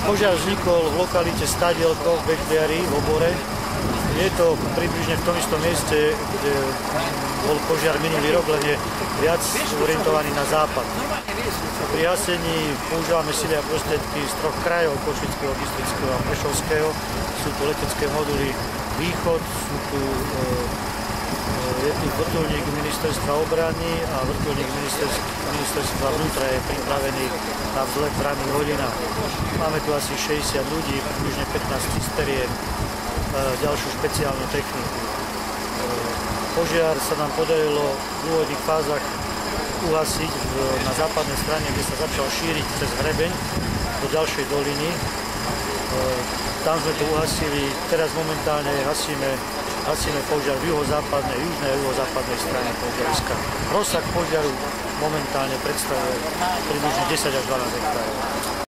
Požiar vznikol v lokalite Stadielko v Bechliari v Obore. Je to približne v tom istom mieste, kde bol požiar minulý rok, len je viac orientovaný na západ. Pri hasení používame sily a prostriedky z troch krajov, Košického, Bystrického a Prešovského. Sú tu letecké moduly Východ, sú tu vrtuľník Ministerstva obrany a vrtuľník Ministerstva vnútra je pripravený na vzlet v ranných hodinách. Máme tu asi 60 ľudí, približne 15 cisterien, ďalšiu špeciálnu techniku. Požiar sa nám podarilo v úvodných fázach uhasiť na západnej strane, kde sa začal šíriť cez hrebeň do ďalšej doliny. Tam sme to uhasili, teraz momentálne hasíme požiar v juhozápadnej, južnej a juhozápadnej strane požiariska. Rozsah požiaru momentálne predstavuje približne 10 až 12 hektárov.